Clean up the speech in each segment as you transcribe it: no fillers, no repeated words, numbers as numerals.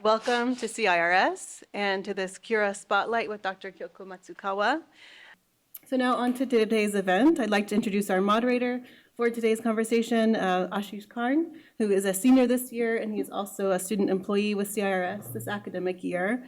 Welcome to CIRS and to this CURA Spotlight with Dr. Kyoko Matsukawa. So now on to today's event. I'd like to introduce our moderator for today's conversation, Ashish Karn, who is a senior this year, and he's also a student employee with CIRS this academic year.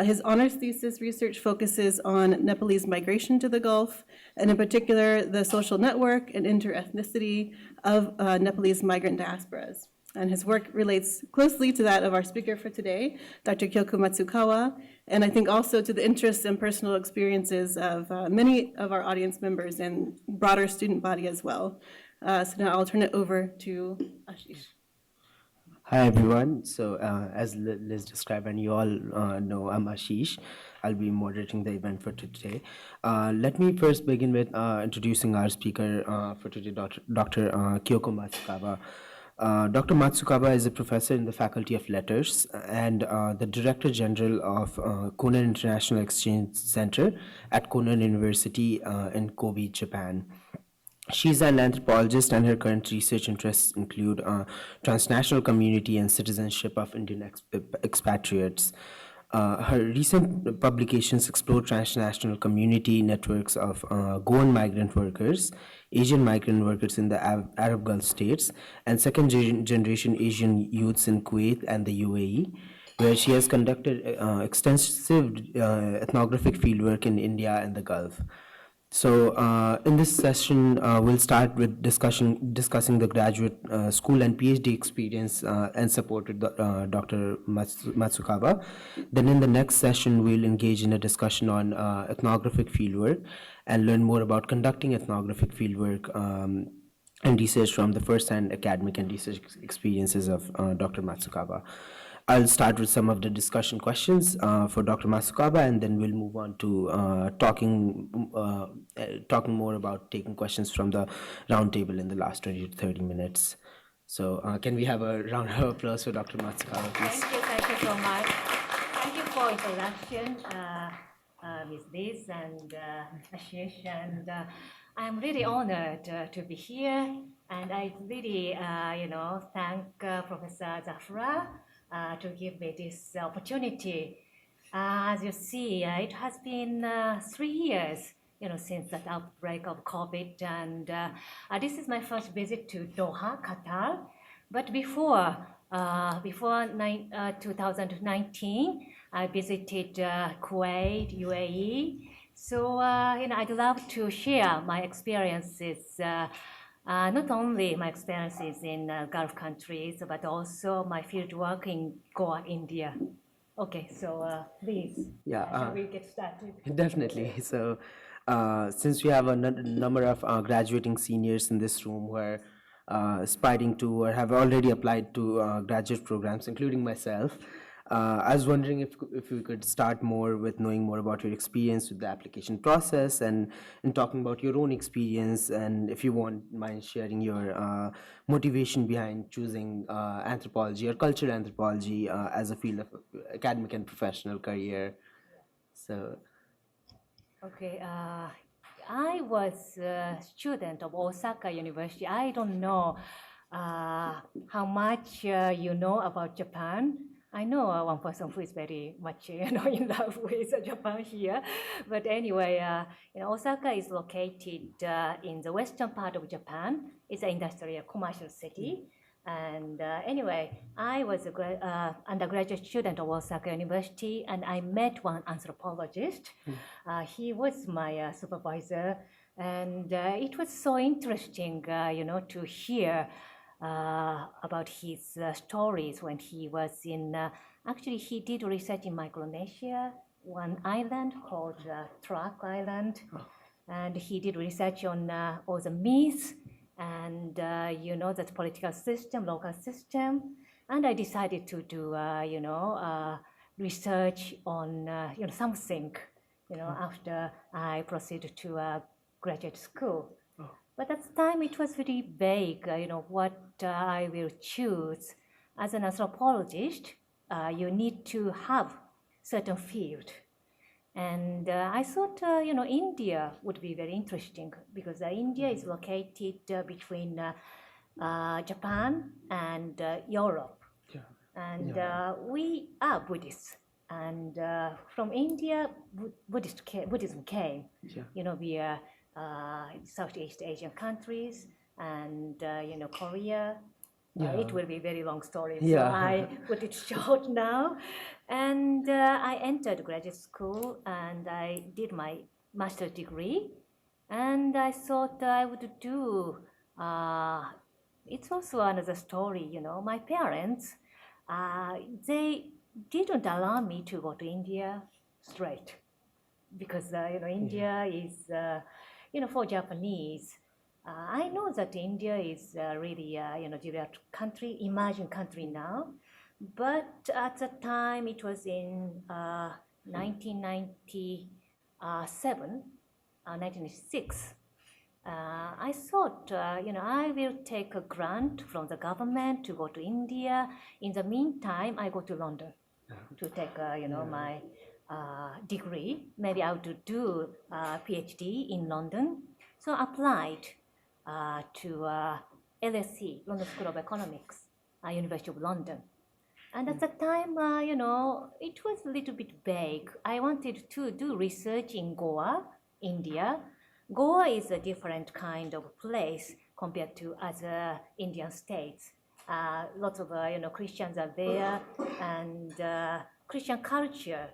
His honors thesis research focuses on Nepalese migration to the Gulf, and in particular, the social network and interethnicity of Nepalese migrant diasporas. And his work relates closely to that of our speaker for today, Dr. Kyoko Matsukawa, and I think also to the interests and personal experiences of many of our audience members and broader student body as well. So now I'll turn it over to Ashish. Hi everyone. So as Liz described, and you all know, I'm Ashish. I'll be moderating the event for today. Let me first begin with introducing our speaker for today, Dr. Kyoko Matsukawa. Dr. Matsukawa is a professor in the Faculty of Letters and the Director General of Konan International Exchange Center at Konan University in Kobe, Japan. She's an anthropologist, and her current research interests include transnational community and citizenship of Indian expatriates. Her recent publications explore transnational community networks of Goan migrant workers, Asian migrant workers in the Arab Gulf states, and second generation Asian youths in Kuwait and the UAE, where she has conducted extensive ethnographic fieldwork in India and the Gulf. So in this session, we'll start with discussing the graduate school and PhD experience and support with Dr. Matsukawa. Then in the next session, we'll engage in a discussion on ethnographic fieldwork and learn more about conducting ethnographic fieldwork and research from the first-hand academic and research experiences of Dr. Matsukawa. I'll start with some of the discussion questions for Dr. Matsukawa, and then we'll move on to talking more about taking questions from the roundtable in the last 20 to 30 minutes. So can we have a round of applause for Dr. Matsukawa, please? Thank you so much. Thank you for introduction, Ms. Liz and Ashish, and I'm really honored to be here, and I really, thank Professor Zafra to give me this opportunity. As you see, it has been 3 years, since that outbreak of COVID, and this is my first visit to Doha, Qatar. But before 2019, I visited Kuwait, UAE. So, I'd love to share my experiences. Not only my experiences in Gulf countries, but also my field work in Goa, India. Okay, so please, shall we get started? Definitely. So since we have a number of graduating seniors in this room who are aspiring to or have already applied to graduate programs, including myself, I was wondering if we could start more with knowing more about your experience with the application process and talking about your own experience, and if you won't mind sharing your motivation behind choosing anthropology or cultural anthropology as a field of academic and professional career. So. Okay, I was a student of Osaka University. I don't know how much you know about Japan. I know one person who is very much in love with Japan here. But anyway, Osaka is located in the western part of Japan. It's an industrial commercial city. And anyway, I was an undergraduate student of Osaka University, and I met one anthropologist. He was my supervisor, and it was so interesting, to hear about his stories when he was in, actually he did research in Micronesia, one island called Truk Island, and he did research on all the myths and that political system, local system, and I decided to do research on something, after I proceeded to graduate school. But at the time, it was very vague, what I will choose. As an anthropologist, you need to have certain field. And I thought, India would be very interesting because India is located between Japan and Europe. Yeah. And we are Buddhists. And from India, Buddhism came. Yeah. You know, we are Southeast Asian countries and, you know, Korea. It will be a very long story, so Yeah. I put it short now. And I entered graduate school and I did my master's degree. And I thought I would do, it's also another story, you know. My parents, they didn't allow me to go to India straight because, you know, India is, you know, for Japanese, I know that India is really, you know, developed country, emerging country now, but at the time it was in 1997, 1996. I thought, you know, I will take a grant from the government to go to India. In the meantime, I go to London to take, you know, my degree. Maybe I would do a PhD in London. So I applied to LSE, London School of Economics, University of London. And at the time, you know, it was a little bit vague. I wanted to do research in Goa, India. Goa is a different kind of place compared to other Indian states. Lots of, you know, Christians are there, and Christian culture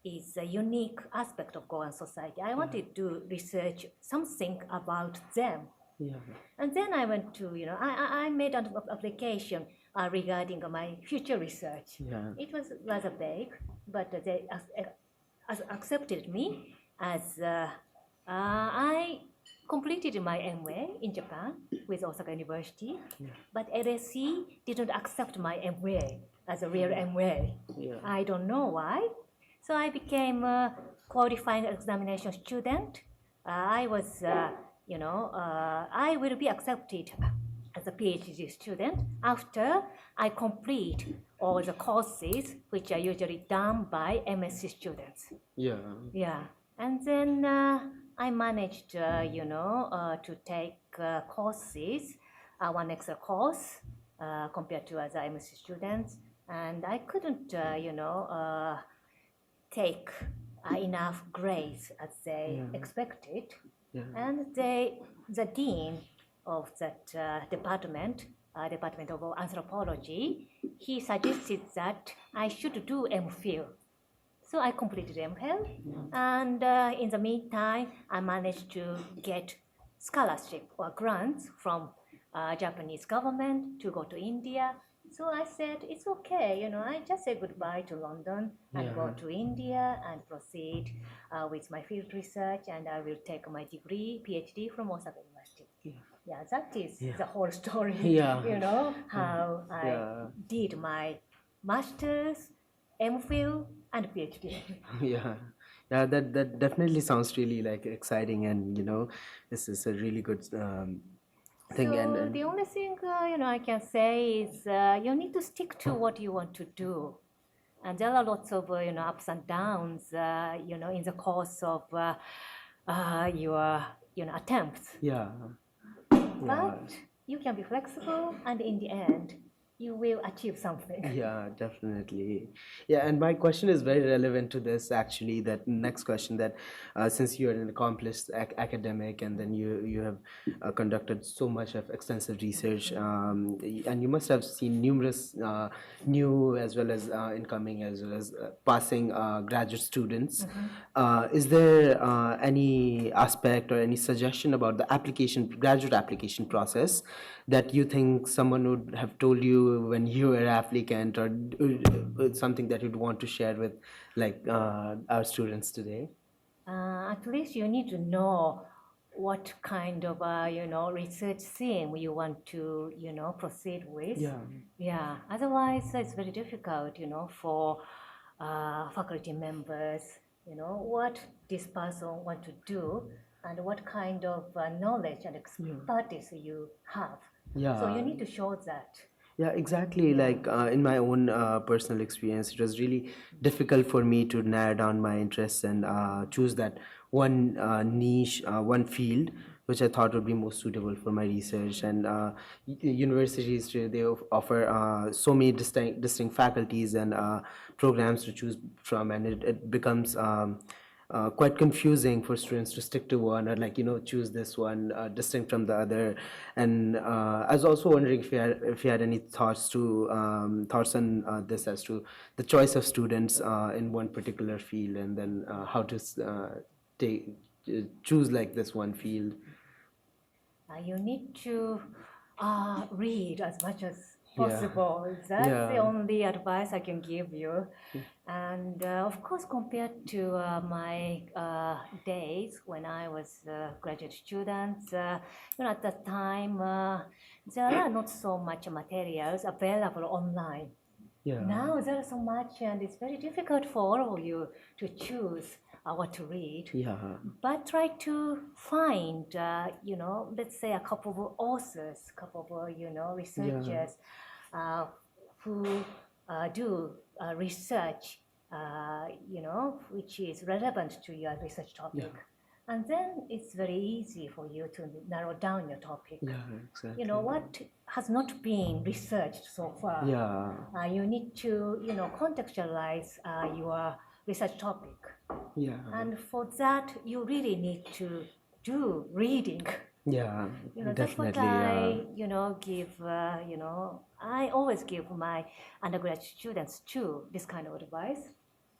is a unique aspect of Goan society. I wanted to research something about them. Yeah. And then I went to, you know, I made an application regarding my future research. Yeah. It was rather vague, but they accepted me as I completed my MA in Japan with Osaka University, but LSE didn't accept my MA as a real MA. Yeah. I don't know why. So I became a qualifying examination student. I was, you know, I will be accepted as a PhD student after I complete all the courses which are usually done by MSc students. Yeah. Yeah, and then I managed, you know, to take courses, one extra course compared to other MSc students, and I couldn't, you know, take enough grades as they expected. Yeah. And the dean of that department, Department of Anthropology, he suggested that I should do MPhil. So I completed MPhil, and in the meantime, I managed to get scholarship or grants from Japanese government to go to India. So I said, it's okay, you know, I just say goodbye to London and go to India and proceed with my field research, and I will take my degree, PhD from Osaka University. Yeah, that is the whole story, you know, how I did my master's, MPhil, and PhD. Yeah. Yeah, that definitely sounds really like exciting, and you know, this is a really good thing. So And the only thing, you know, I can say is you need to stick to what you want to do. And there are lots of, you know, ups and downs, you know, in the course of your, you know, attempts. yeah. But you can be flexible, and in the end, you will achieve something. Yeah, definitely. Yeah, and my question is very relevant to this actually. That next question, that since you are an accomplished academic, and then you have conducted so much of extensive research, and you must have seen numerous new as well as incoming as well as passing graduate students. Is there any aspect or any suggestion about the graduate application process that you think someone would have told you when you were an applicant, or something that you'd want to share with like our students today? At least you need to know what kind of, you know, research theme you want to, you know, proceed with. Yeah. Otherwise, it's very difficult, you know, for faculty members, you know, what this person want to do and what kind of knowledge and expertise you have. So you need to show that. Yeah, exactly. Like in my own personal experience, it was really difficult for me to narrow down my interests and choose that one niche, one field which I thought would be most suitable for my research. And universities today, they offer so many distinct faculties and programs to choose from, and it becomes quite confusing for students to stick to one, or like choose this one distinct from the other. And I was also wondering if you had any thoughts on this, as to the choice of students in one particular field, and then how to take choose like this one field. You need to read as much as Yeah. possible. That's the Yeah. only advice I can give you. And of course, compared to my days when I was a graduate student, at that time, there are not so much materials available online. Yeah. Now there are so much, and it's very difficult for all of you to choose what to read. Yeah. But try to find, let's say a couple of authors, couple of, researchers who do research, which is relevant to your research topic. Yeah. And then it's very easy for you to narrow down your topic. Yeah, exactly. What has not been researched so far. Yeah. You need to, contextualize your research topic. Yeah. And for that, you really need to do reading. Yeah, That's what definitely. I, give, I always give my undergraduate students too, this kind of advice.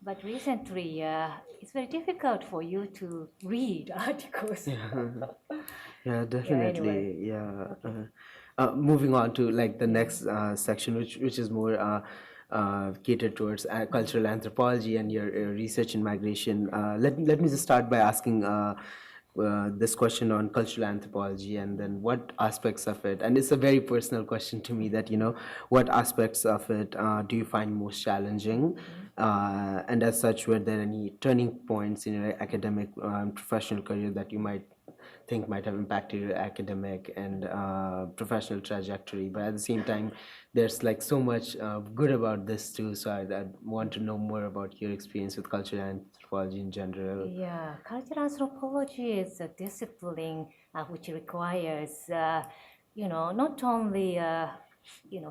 But recently, it's very difficult for you to read articles. Yeah, definitely. anyway. Yeah. Moving on to like the next section, which is more catered towards cultural anthropology and your research in migration. Let me just start by asking this question on cultural anthropology, and then what aspects of it, and it's a very personal question to me, that what aspects of it do you find most challenging, and as such, were there any turning points in your academic and professional career that you might think might have impacted your academic and professional trajectory? But at the same time, there's like so much good about this too, so I'd want to know more about your experience with cultural anthropology in general. Yeah, cultural anthropology is a discipline which requires, not only,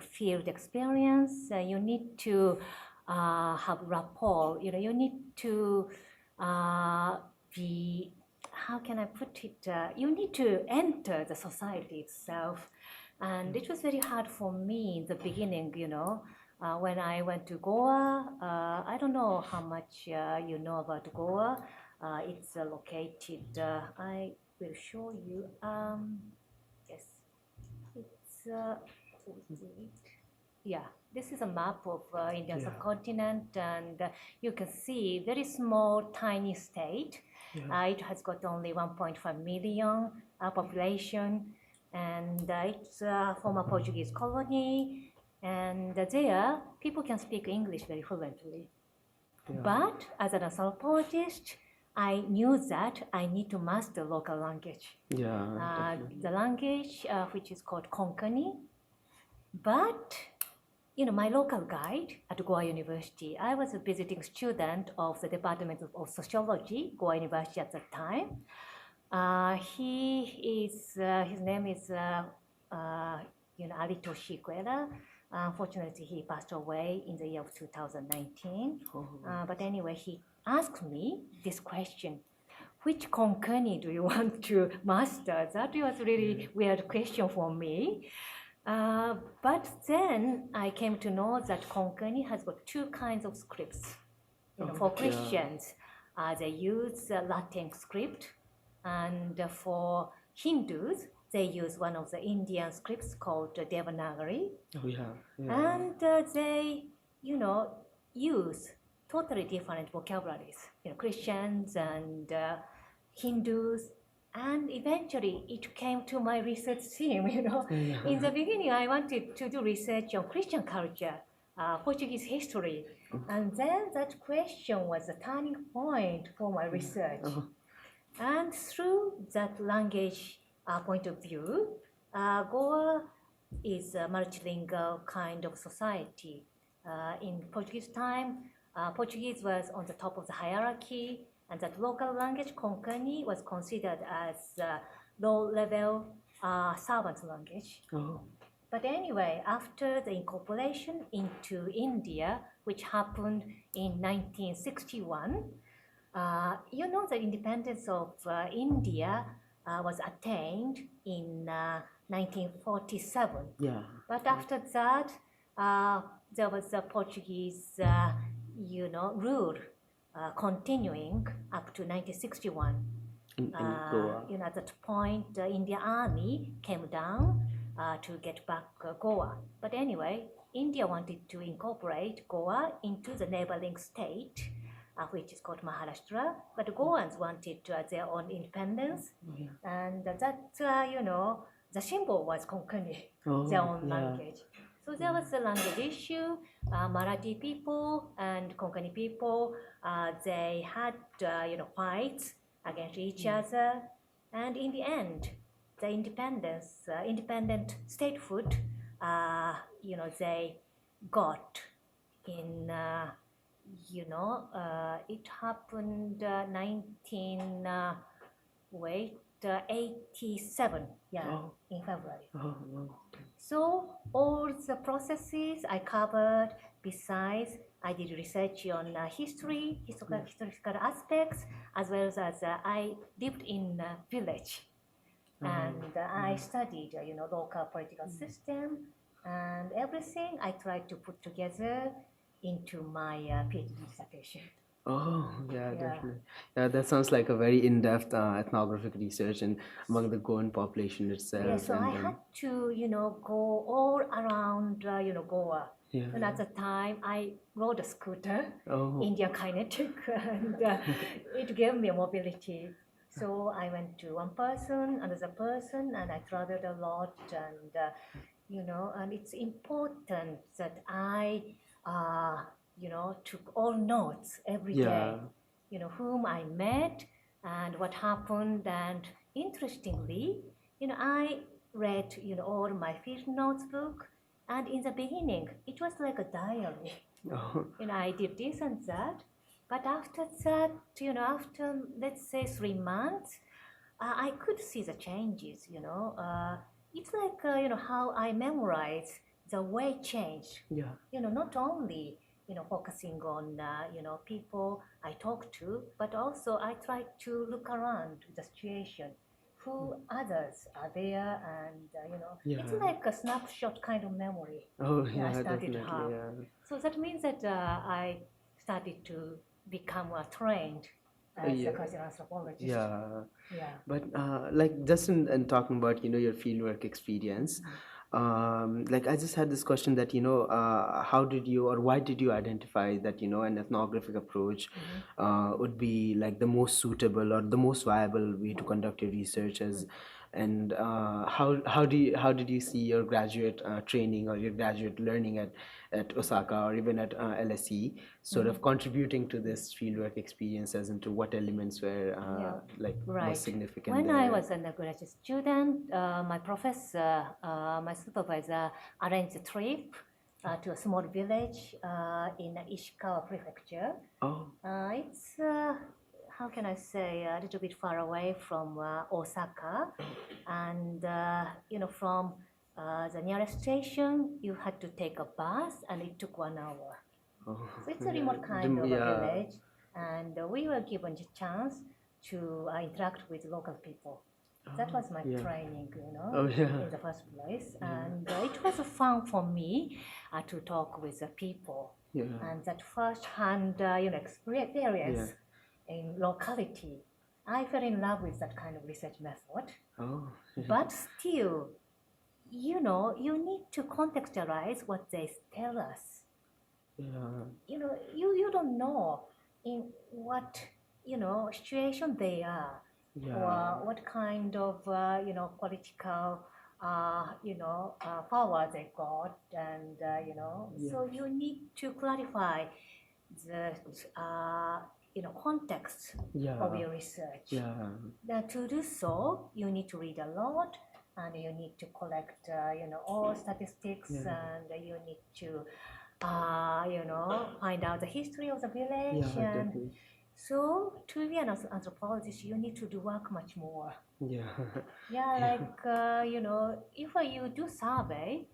field experience. You need to have rapport. You need to be, how can I put it? You need to enter the society itself. And it was very hard for me in the beginning, when I went to Goa. I don't know how much you know about Goa. It's located, I will show you. Yes, it's, yeah, this is a map of Indian Yeah. subcontinent, and you can see very small, tiny state. It has got only 1.5 million population, and it's a former Portuguese colony. And there, people can speak English very fluently. Yeah. But as an anthropologist, I knew that I need to master local language. Yeah, The language which is called Konkani. But, my local guide at Goan University, I was a visiting student of the Department of Sociology, Goan University at that time. His name is Aritoshi Kuera. Unfortunately, he passed away in the year of 2019. But anyway, he asked me this question: which Konkani do you want to master? That was really weird question for me. But then I came to know that Konkani has got two kinds of scripts. For Christians, they use Latin script, and for Hindus, they use one of the Indian scripts called Devanagari. Oh, yeah. And they, use totally different vocabularies. Christians and Hindus. And eventually, it came to my research team. In the beginning, I wanted to do research on Christian culture, Portuguese history, and then that question was a turning point for my research. And through that language point of view, Goa is a multilingual kind of society. In Portuguese time, Portuguese was on the top of the hierarchy, and that local language, Konkani, was considered as low-level servant language. Oh. But anyway, after the incorporation into India, which happened in 1961, the independence of India was attained in 1947. Yeah. But after that, there was a Portuguese, rule continuing up to 1961. In Goa. At that point, the Indian army came down to get back Goa. But anyway, India wanted to incorporate Goa into the neighboring state, which is called Maharashtra. But the Goans wanted their own independence, and the symbol was Konkani, their own language. So there was a language issue. Marathi people and Konkani people, they had fights against each other, and in the end, the independent statehood, they got in, it happened 1987, in February. So all the processes I covered, besides I did research on historical aspects, as well as I lived in a village. And I studied, local political system and everything I tried to put together into my PhD dissertation. Oh, yeah, definitely. Yeah, that sounds like a very in-depth ethnographic research and among the Goan population itself. Yeah, so I had to, go all around, Goa. Yeah. And at the time, I rode a scooter, Oh. Indian Kinetic, and it gave me mobility. So I went to one person, another person, and I traveled a lot. And, and it's important that I, took all notes every day, whom I met and what happened. And interestingly, I read, all my field notes book. And in the beginning, it was like a diary. Oh. I did this and that. But after that, after let's say 3 months, I could see the changes. It's like how I memorize the way changed. Yeah. Not only focusing on people I talk to, but also I try to look around the situation. Who others are there, and it's like a snapshot kind of memory. Oh, yeah, I started to definitely. have. Yeah. So that means that I started to become trained as a cultural anthropologist. Yeah. Yeah. But like just in talking about your fieldwork experience, like I just had this question that how did you or why did you identify that an ethnographic approach would be like the most suitable or the most viable way to conduct your research and how did you see your graduate training or your graduate learning at Osaka or even at LSE sort of contributing to this fieldwork experience as into what elements were most significant When there? I was an undergraduate student, my professor, my supervisor arranged a trip to a small village in Ishikawa prefecture. Oh. It's how can I say, a little bit far away from Osaka, and from the nearest station, you had to take a bus, and it took 1 hour. Oh, So it's a remote kind of a village, and we were given a chance to interact with local people. That was my training, Oh, yeah. in the first place, and it was fun for me to talk with the people, and that first-hand, experience in locality. I fell in love with that kind of research method. Oh. But still, you need to contextualize what they tell us. Yeah. You don't know in what, situation they are, or what kind of, political, power they got, and, so you need to clarify the, context of your research. Yeah. Now, to do so, you need to read a lot, and you need to collect, all statistics, and you need to, find out the history of the village, and definitely. So to be an anthropologist, you need to do work much more. Yeah. Yeah, like, if you do survey,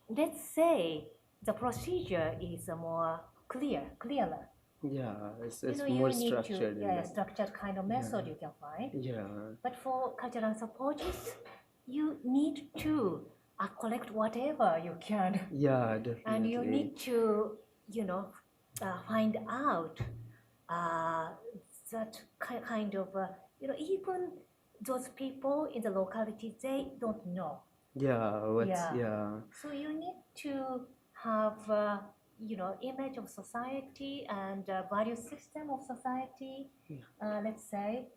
let's say the procedure is more clearer. Yeah, it's You more need to, structured. structured kind of method you can find. Yeah. But for cultural anthropologists, you need to collect whatever you can. Yeah, definitely. And you need to, find out that kind of, even those people in the locality, they don't know. Yeah, yeah. So you need to have, image of society and value system of society, let's say.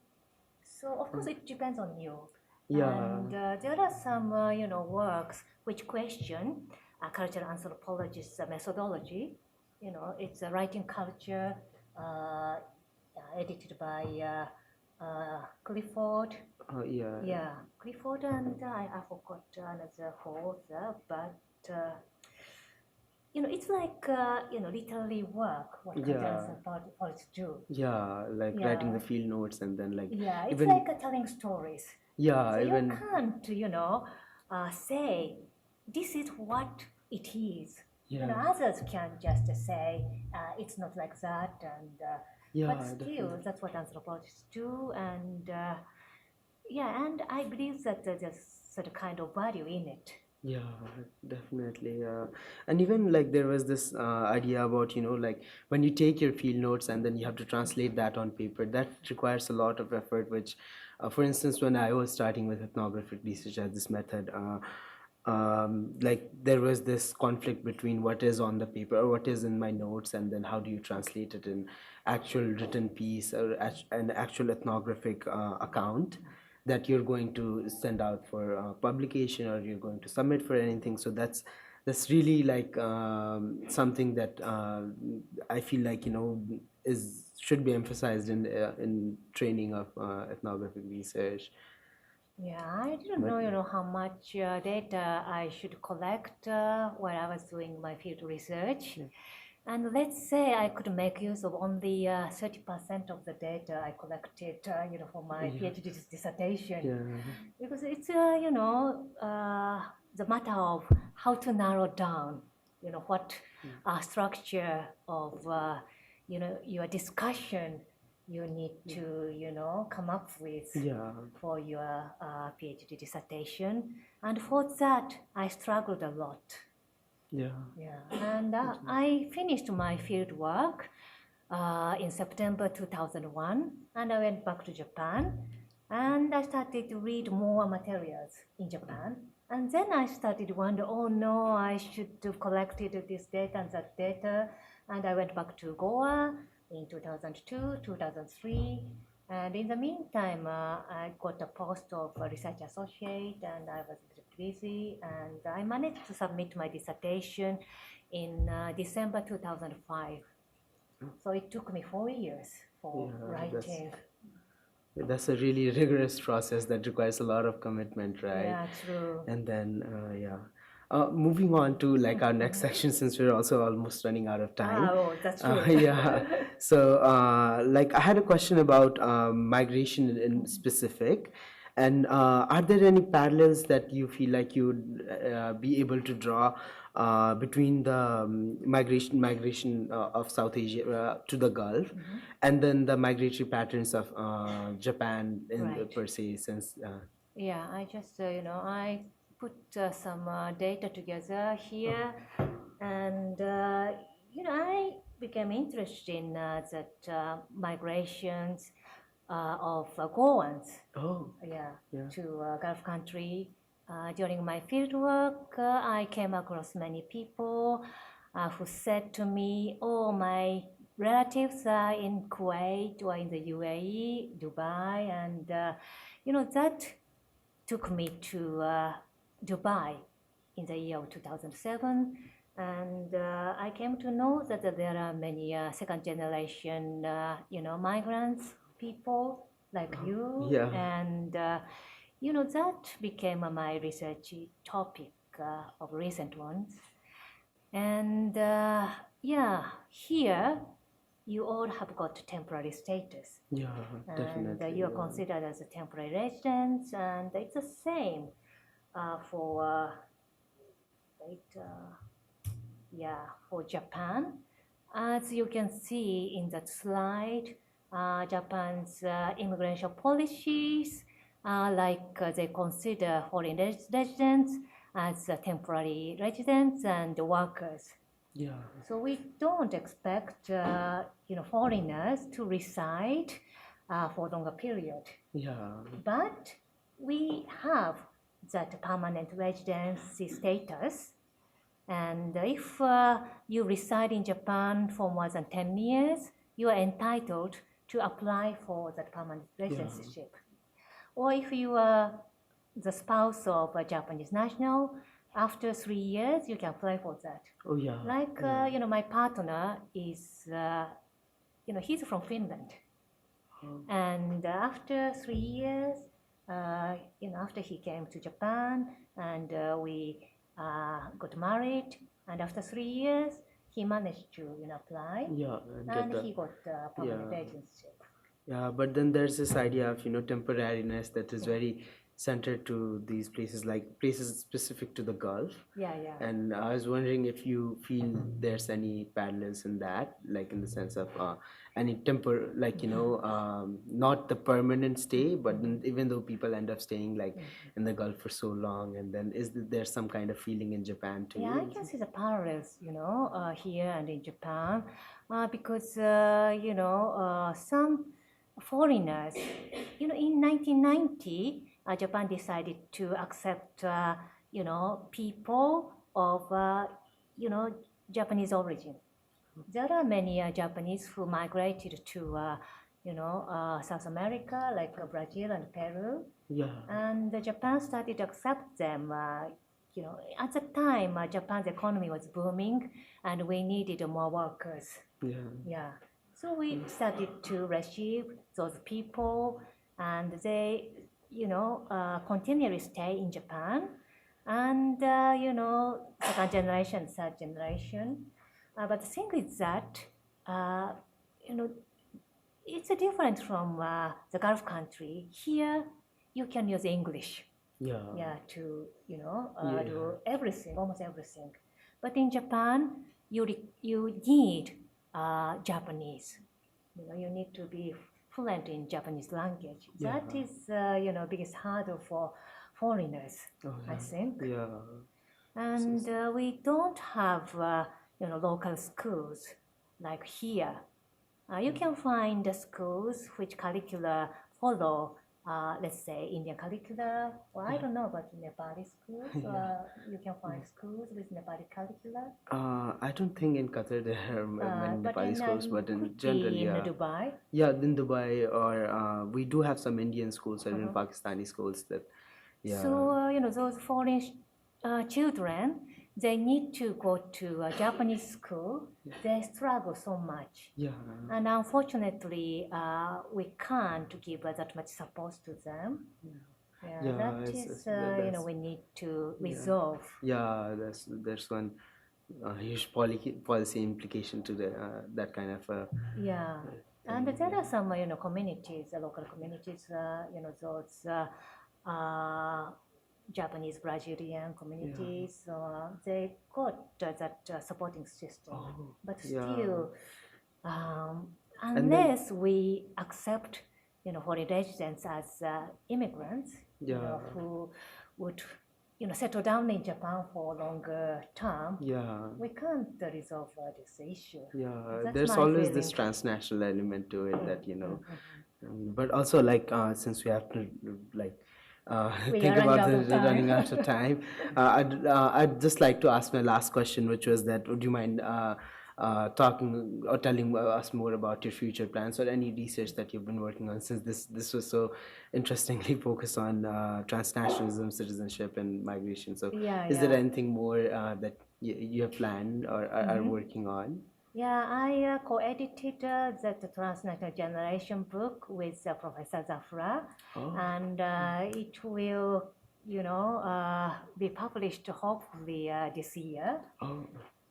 So of course it depends on you. Yeah. And there are some, works which question cultural anthropologist's methodology. It's a writing culture, edited by Clifford. Yeah. Yeah, Clifford, and I forgot another author, but it's like literary work. What cultural anthropologists do. Yeah, like writing the field notes and then like Yeah, it's even like telling stories. yeah, So even you can't, say this is what it is. Others can just say it's not like that, and but still, definitely. that's what anthropologists do, and and I believe that there's sort of kind of value in it. Yeah, definitely. And even like there was this idea about, like when you take your field notes and then you have to translate that on paper, that requires a lot of effort, which, for instance, when I was starting with ethnographic research as this method, like there was this conflict between what is on the paper or what is in my notes, and then how do you translate it in actual written piece or an actual ethnographic account that you're going to send out for publication or you're going to submit for anything. So that's really like something that I feel like is should be emphasized in training of ethnographic research. Yeah, I didn't know, how much data I should collect while I was doing my field research. And let's say I could make use of only 30% of the data I collected, for my PhD dissertation. Because it's, the matter of how to narrow down, what structure of, your discussion you need to, come up with for your PhD dissertation. And for that, I struggled a lot. Yeah, and I finished my field work in September 2001, and I went back to Japan, and I started to read more materials in Japan. And then I started to wonder, oh no, I should have collected this data and that data. And I went back to Goa in 2002, 2003. And in the meantime, I got a post of a research associate, and I was a bit busy, and I managed to submit my dissertation in December 2005. So it took me 4 years for writing. That's a really rigorous process that requires a lot of commitment, right? Yeah, true. And then, moving on to like our next section, since we're also almost running out of time. Oh, that's true. So, like I had a question about migration in specific. And are there any parallels that you feel like you'd be able to draw between the migration of South Asia to the Gulf, and then the migratory patterns of Japan per se? Since yeah, I just I put some data together here, and I became interested in that migrations of Goans to Gulf country. During my fieldwork, I came across many people who said to me, oh, my relatives are in Kuwait or in the UAE, Dubai, and that took me to Dubai in the year of 2007. And I came to know that there are many second generation, migrants, people like you, and that became my research topic of recent ones. And here you all have got temporary status. Yeah, And definitely. you are considered as a temporary residents, and it's the same for for Japan. As you can see in that slide, Japan's immigration policies, they consider foreign residents as temporary residents and workers. Yeah. So we don't expect foreigners to reside for longer period. Yeah. But we have that permanent residency status. And if you reside in Japan for more than 10 years, you are entitled to apply for that permanent residency. Or if you are the spouse of a Japanese national, after 3 years, you can apply for that. Oh, yeah. Like, my partner is, he's from Finland. And after 3 years, after he came to Japan and we got married, and after 3 years, he managed to apply. Yeah, and he got permanent residency. Yeah, but then there's this idea of temporariness that is very centered to these places, like places specific to the Gulf. Yeah. And I was wondering if you feel there's any parallels in that, like in the sense of any not the permanent stay, but even though people end up staying like in the Gulf for so long, and then is there some kind of feeling in Japan too? Yeah, I can see the parallels, here and in Japan, because some foreigners, in 1990, Japan decided to accept, people of, Japanese origin. There are many Japanese who migrated to, South America, like Brazil and Peru. Yeah. And Japan started to accept them. At the time, Japan's economy was booming, and we needed more workers. Yeah. So we started to receive those people, and they, continually stay in Japan. And, second generation, third generation. But the thing is that, it's different from the Gulf country. Here, you can use English. Yeah. To, do everything, almost everything. But in Japan, you need Japanese. You need to be fluent in Japanese language. Yeah. That is, biggest hurdle for foreigners, I think. Yeah. And we don't have, local schools like here. You can find the schools which curricula follow, let's say, Indian curricula, or I don't know about Nepali schools. You can find schools with Nepali curricula. I don't think in Qatar there are many Nepali schools, but in general, in Dubai. Yeah, in Dubai, or we do have some Indian schools or even Pakistani schools that, yeah. So, those foreign children, they need to go to a Japanese school. They struggle so much. Yeah. And unfortunately, we can't give that much support to them. That is, we need to resolve. Yeah, there's one huge policy implication to that kind of. And there are some, communities, local communities, those Japanese Brazilian communities, they got that supporting system. But still, unless we accept, foreign residents as immigrants, who would, settle down in Japan for a longer term, we can't resolve this issue. That's there's my always feeling. this transnational element to it that but also like since we have to like. Think about running out of time. I'd just like to ask my last question, which was that would you mind talking or telling us more about your future plans or any research that you've been working on, since this was so interestingly focused on transnationalism, citizenship, and migration. So is there anything more that you have planned or are working on? Yeah, I co-edited the Transnational Generation book with Professor Zafra, and it will, be published hopefully this year.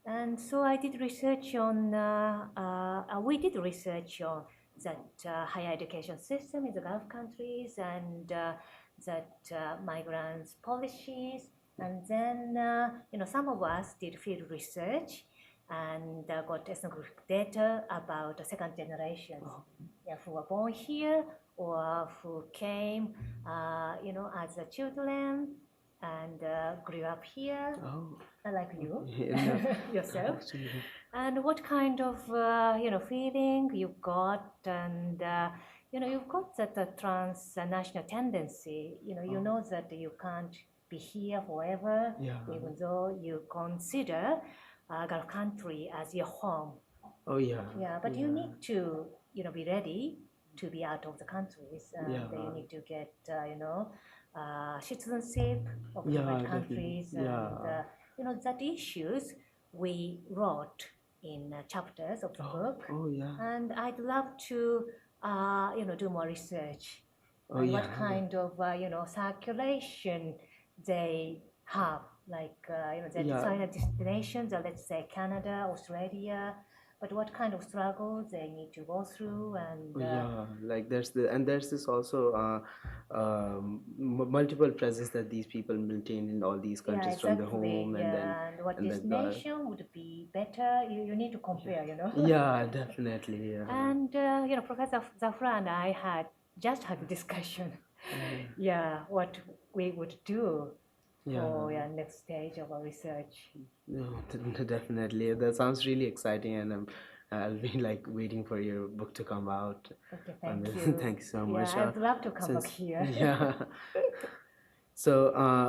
And so I did research on we did research on that higher education system in the Gulf countries and that migrants policies. And then, some of us did field research and got ethnographic data about the second generations, who were born here or who came, as a children and grew up here, like you, yourself. Absolutely. And what kind of, feeling you got, and you've got that transnational tendency. You know that you can't be here forever, even though you consider Gulf country as your home. Oh yeah. Yeah, but you need to, be ready to be out of the countries, and you need to get, citizenship of different countries, and that issues we wrote in chapters of the book. Oh yeah. And I'd love to, do more research on what kind of, circulation they have, like, they design a destinations, let's say Canada, Australia, but what kind of struggles they need to go through, and like there's this also multiple presence that these people maintain in all these countries from the home, and then and what destination would be better. You need to compare, Yeah, definitely. Yeah. And Professor Zafra and I had a discussion. What we would do for next stage of our research. No, definitely. That sounds really exciting, and I'll be like waiting for your book to come out. Okay, thank you. Thank you so much. I'd love to come back here. Yeah. So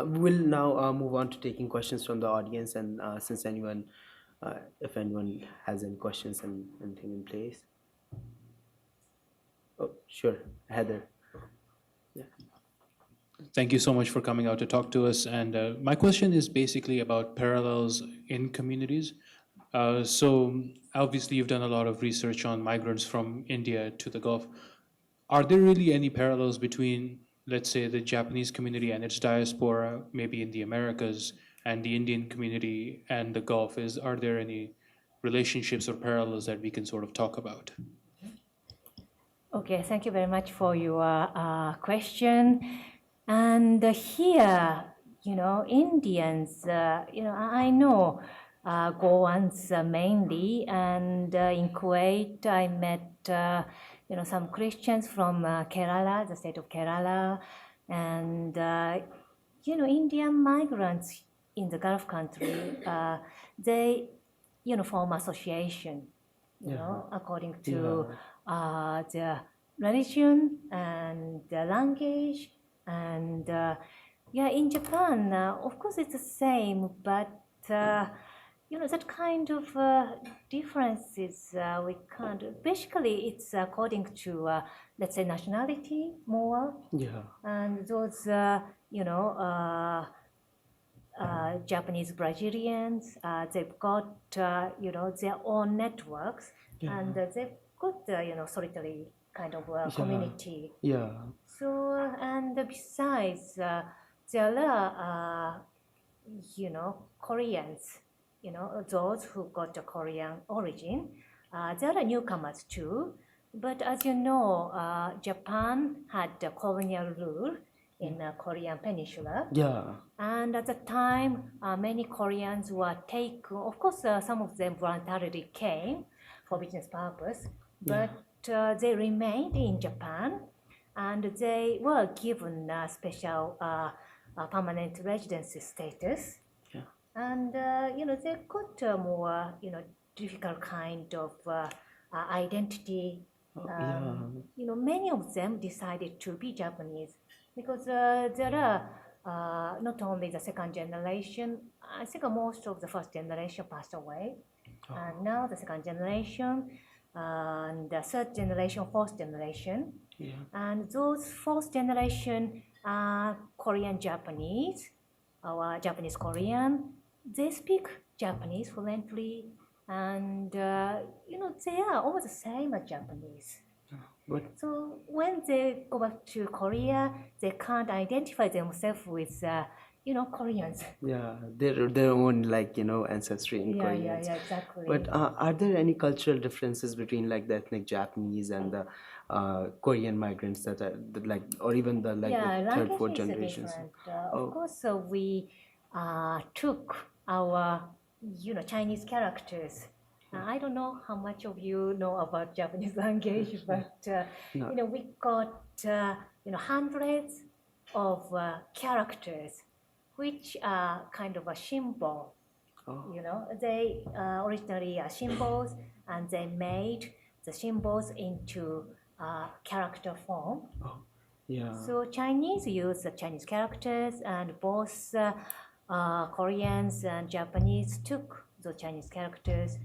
we'll now move on to taking questions from the audience, and since if anyone has any questions and anything in place. Oh, sure, Heather. Yeah. Thank you so much for coming out to talk to us. And my question is basically about parallels in communities. So obviously you've done a lot of research on migrants from India to the Gulf. Are there really any parallels between, let's say, the Japanese community and its diaspora, maybe in the Americas, and the Indian community and the Gulf? Are there any relationships or parallels that we can sort of talk about? Okay, thank you very much for your question. And here, Indians, I know Goans mainly, and in Kuwait, I met, some Christians from Kerala, the state of Kerala, and, Indian migrants in the Gulf country, they, form association, according to the religion and the language. And in Japan, of course, it's the same, but that kind of differences we can't. Basically, it's according to let's say nationality more. Yeah. And those Japanese Brazilians, they've got their own networks, and they've got solitary kind of community. Yeah. So, and besides, there are, Koreans, those who got a Korean origin. There are newcomers too. But as you know, Japan had a colonial rule in Korean Peninsula. Yeah. And at the time, many Koreans were taken. Of course, some of them voluntarily came for business purpose, but they remained in Japan. And they were given special permanent residency status. Yeah. And, they got a more, difficult kind of identity. Many of them decided to be Japanese because there are not only the second generation, I think most of the first generation passed away. And now the second generation, and the third generation, fourth generation. Yeah. And those fourth generation Korean Japanese, or Japanese Korean, they speak Japanese fluently, and they are almost the same as Japanese. But So when they go back to Korea, they can't identify themselves with Koreans. Yeah, their own ancestry in Yeah, Koreans. exactly. But are there any cultural differences between the ethnic Japanese and the Korean migrants or even the Yeah, the third, language fourth is generations? different. Oh. Of course, we took our, Chinese characters. I don't know how much of you know about Japanese language, but No. we got hundreds of characters, which are kind of a symbol. Oh. They originally are symbols, and they made the symbols into character form. Yeah. So Chinese use the Chinese characters, and both Koreans and Japanese took the Chinese characters.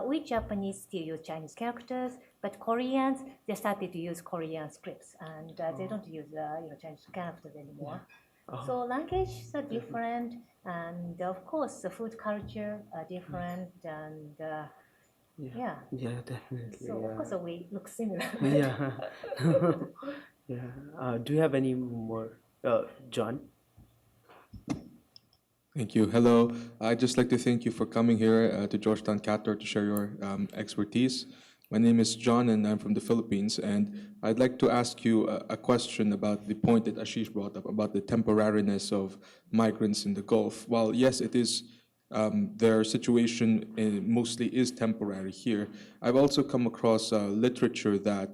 We Japanese still use Chinese characters, but Koreans, they started to use Korean scripts, and they don't use Chinese characters anymore. So languages are different, and of course the food culture are different, and yeah. Yeah, definitely. So of course we look similar. Yeah. Yeah. Do you have any more, John? Thank you. Hello. I'd just like to thank you for coming here to Georgetown Qatar to share your expertise. My name is John, and I'm from the Philippines. And I'd like to ask you a question about the point that Ashish brought up about the temporariness of migrants in the Gulf. While yes, it is their situation mostly is temporary here, I've also come across literature that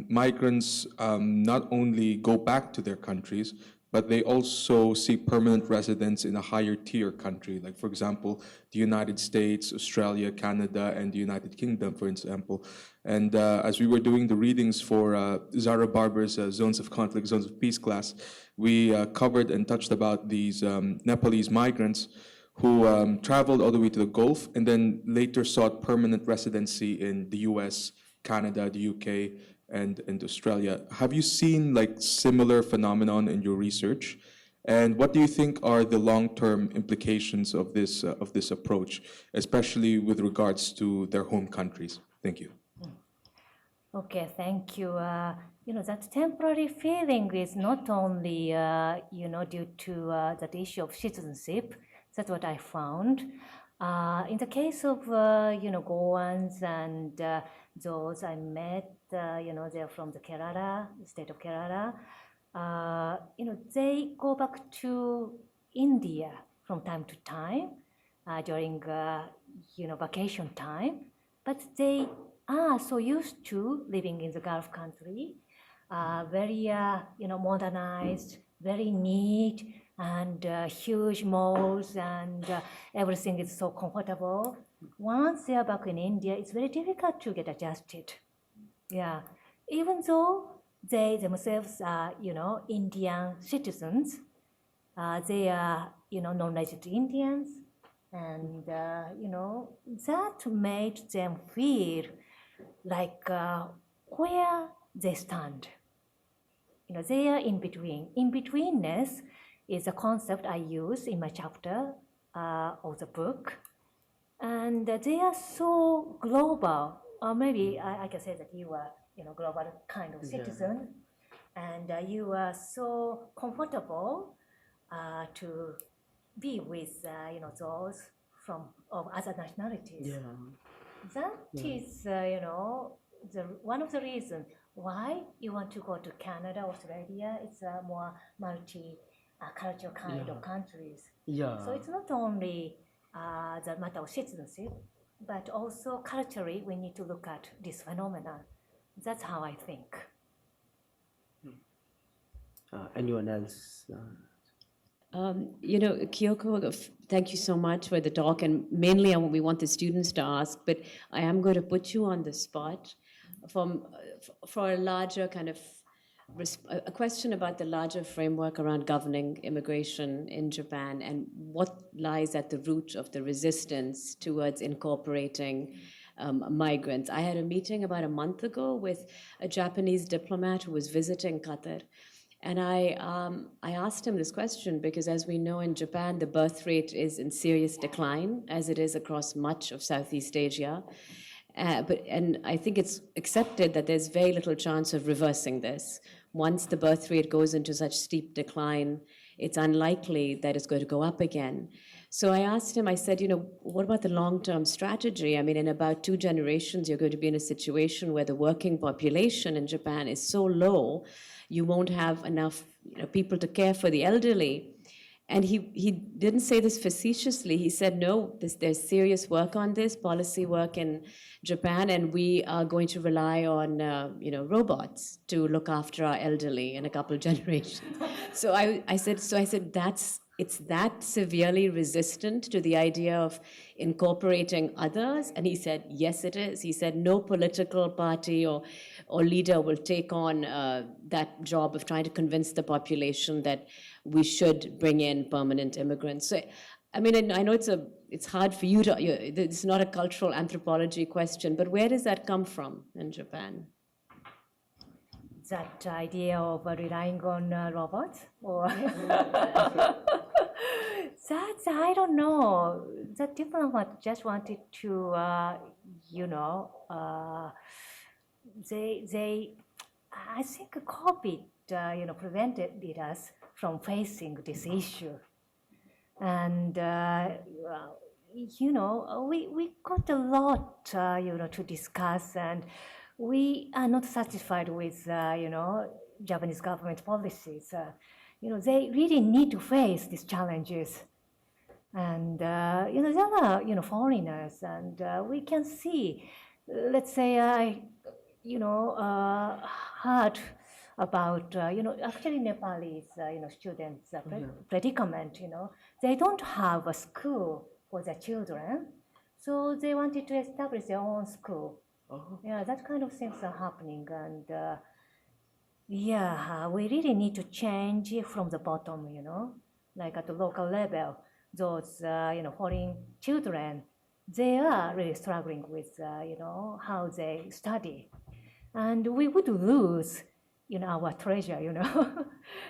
migrants not only go back to their countries, but they also seek permanent residence in a higher tier country, like, for example, the United States, Australia, Canada, and the United Kingdom, for example. And as we were doing the readings for Zara Barber's Zones of Conflict, Zones of Peace class, we covered and touched about these Nepalese migrants who traveled all the way to the Gulf and then later sought permanent residency in the US, Canada, the UK, and Australia. Have you seen similar phenomenon in your research? And what do you think are the long-term implications of this approach, especially with regards to their home countries? Thank you. Okay, thank you. That temporary feeling is not only, due to that issue of citizenship. That's what I found. In the case of, Goans and those I met, they're from the Kerala, state of Kerala. They go back to India from time to time during, vacation time. But they are so used to living in the Gulf country, very, modernized, very neat, and huge malls, and everything is so comfortable. Once they are back in India, it's very difficult to get adjusted. Yeah, even though they themselves are, Indian citizens, they are, non-resident Indians, and, that made them feel like where they stand. They are in between. In-betweenness is a concept I use in my chapter of the book. And they are so global, or maybe I can say that you are, global kind of citizen, and you are so comfortable to be with, those of other nationalities. Yeah. That is, one of the reasons why you want to go to Canada, Australia. It's a more multi-cultural kind of countries. Yeah. So it's not only the matter of citizenship, but also culturally we need to look at this phenomenon. That's how I think. Anyone else? Kyoko, thank you so much for the talk, and mainly we want the students to ask, but I am going to put you on the spot for a larger kind of a question about the larger framework around governing immigration in Japan and what lies at the root of the resistance towards incorporating migrants. I had a meeting about a month ago with a Japanese diplomat who was visiting Qatar. And I asked him this question because, as we know, in Japan, the birth rate is in serious decline, as it is across much of Southeast Asia. And I think it's accepted that there's very little chance of reversing this. Once the birth rate goes into such steep decline it's unlikely that it's going to go up again. So I asked him, I said, what about the long-term strategy? I mean, in about 2 generations, you're going to be in a situation where the working population in Japan is so low, you won't have enough people to care for the elderly. And he didn't say this facetiously. He said, no, there's serious work on this, policy work in Japan, and we are going to rely on robots to look after our elderly in a couple of generations. So I said, it's that severely resistant to the idea of incorporating others? And he said, yes, it is. He said, no political party or leader will take on that job of trying to convince the population that we should bring in permanent immigrants. So, I mean, I know it's hard for you to, it's not a cultural anthropology question, but where does that come from in Japan? That idea of relying on robots, or that's, I don't know. The diplomat just wanted to, they, I think COVID, prevented us from facing this issue. And, we got a lot, to discuss, and we are not satisfied with, Japanese government policies. They really need to face these challenges. And, there are, foreigners, and we can see, let's say, heard about, actually Nepalese, students' predicament, they don't have a school for their children, so they wanted to establish their own school. Oh. Yeah, that kind of things are happening, and we really need to change from the bottom, like at the local level. Those, foreign children, they are really struggling with, how they study. And we would lose, our treasure,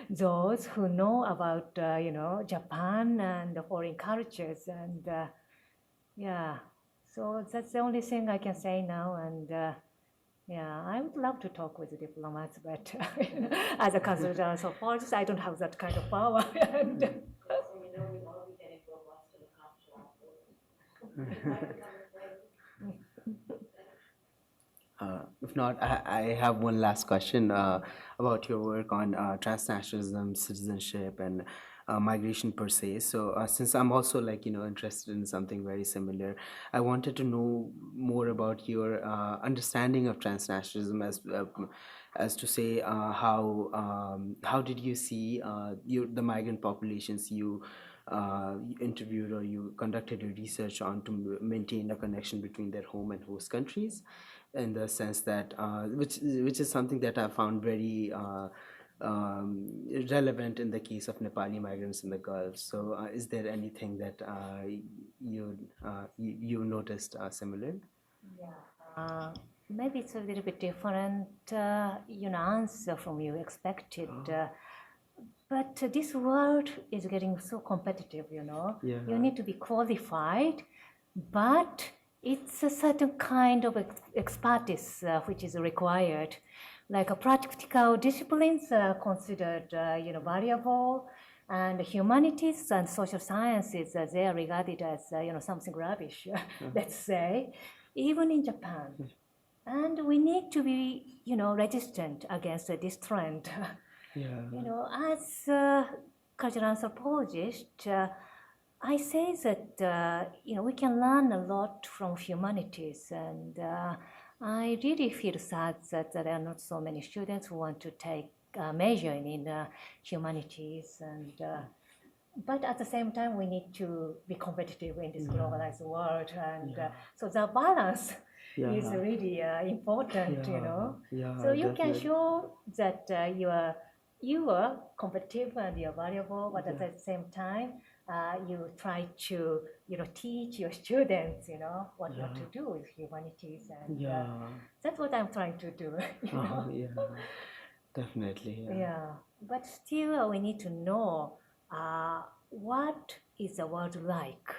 those who know about, Japan and the foreign cultures. And so that's the only thing I can say now. And I would love to talk with the diplomats, but as a consultant anthropologist, I don't have that kind of power. And, we'd all be getting robots to look after our If not, I have one last question about your work on transnationalism, citizenship, and migration per se. So since I'm also interested in something very similar, I wanted to know more about your understanding of transnationalism as to say how did you see the migrant populations you interviewed or you conducted your research on to maintain a connection between their home and host countries, in the sense that which is something that I found very relevant in the case of Nepali migrants in the Gulf. So is there anything that you noticed similar? Yeah, maybe it's a little bit different, answer from you expected. But this world is getting so competitive, Yeah. You need to be qualified, but it's a certain kind of expertise which is required. Like practical disciplines are considered, valuable, and humanities and social sciences, they are regarded as, something rubbish, let's say, even in Japan. And we need to be, resistant against this trend. Yeah. As a cultural anthropologist, I say that, we can learn a lot from humanities, and I really feel sad that there are not so many students who want to take major in humanities, and but at the same time we need to be competitive in this globalized world, and so the balance is really important, so you can show that you are competitive and you're valuable, but at the same time you try to teach your students what to do with humanities, and that's what I'm trying to do. Yeah, definitely. But still we need to know what is the world like,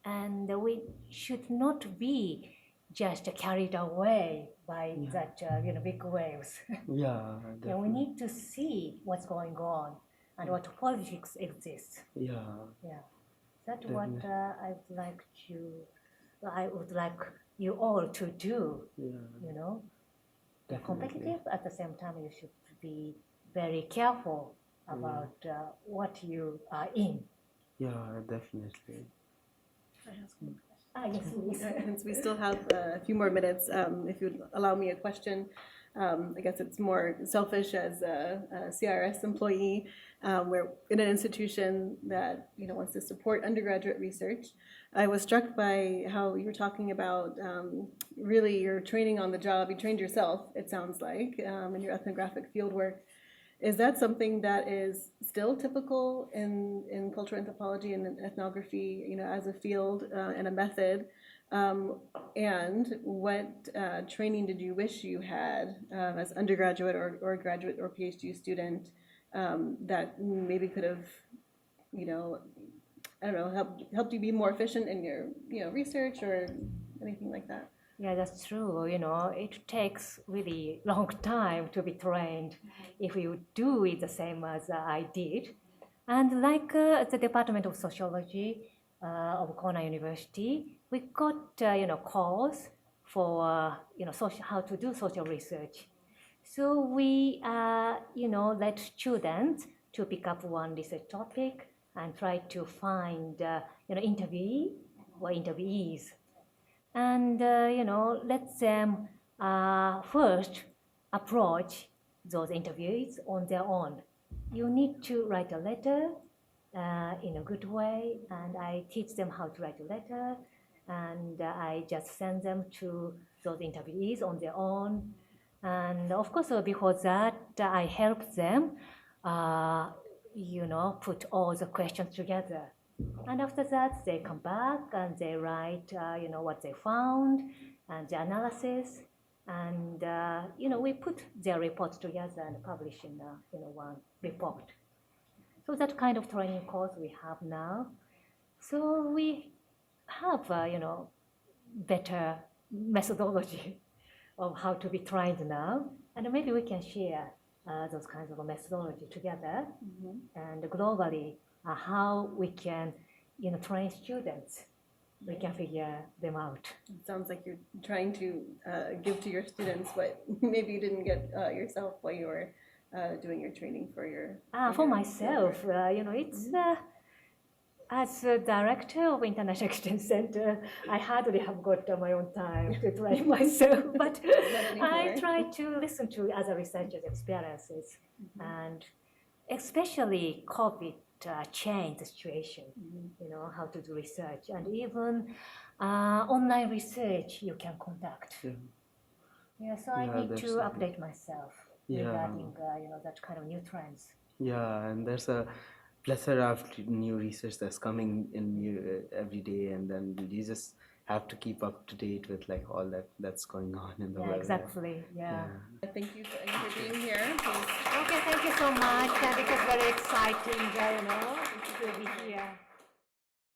and we should not be just carried away by that big waves. Yeah, We need to see what's going on. and what politics exists. Yeah, Yeah, that's what I would like you all to do. yeah, You know, you're definitely. competitive at the same time. You should be very careful about what you are in. Yeah, definitely. Yes, please. Since we still have a few more minutes, if you'd allow me a question, I guess it's more selfish as a CRS employee. We're in an institution that wants to support undergraduate research. I was struck by how you were talking about really your training on the job. You trained yourself, it sounds like, in your ethnographic fieldwork. Is that something that is still typical in cultural anthropology and ethnography, as a field and a method? And what training did you wish you had as undergraduate or graduate or PhD student that maybe could have, I don't know, helped you be more efficient in your research or anything like that? Yeah, that's true. It takes really long time to be trained if you do it the same as I did. And like the Department of Sociology of Konan University, we got course for how to do social research. So we let students to pick up one research topic and try to find interviewee or interviewees. And, let them first approach those interviewees on their own. You need to write a letter in a good way, and I teach them how to write a letter, and I just send them to those interviewees on their own. And of course, before that, I help them, put all the questions together. And after that, they come back and they write, what they found and the analysis. And, we put their reports together and publish in one report. So that kind of training course we have now. So we have, better methodology of how to be trained now. And maybe we can share those kinds of methodology together and globally. How we can, train students. We can figure them out. It sounds like you're trying to give to your students what maybe you didn't get yourself while you were doing your training for your. For myself, it's as a director of International Exchange Center, I hardly have got my own time to train myself, but I try to listen to other researchers' experiences, and especially COVID. Change the situation, how to do research, and even online research you can conduct. So I need to update myself regarding that kind of new trends. Yeah, and there's a plethora of new research that's coming in every day, and then you just have to keep up to date with like all that's going on in the world. Exactly. Yeah. Thank you for being here. Okay, thank you so much. And it was very exciting, to be here.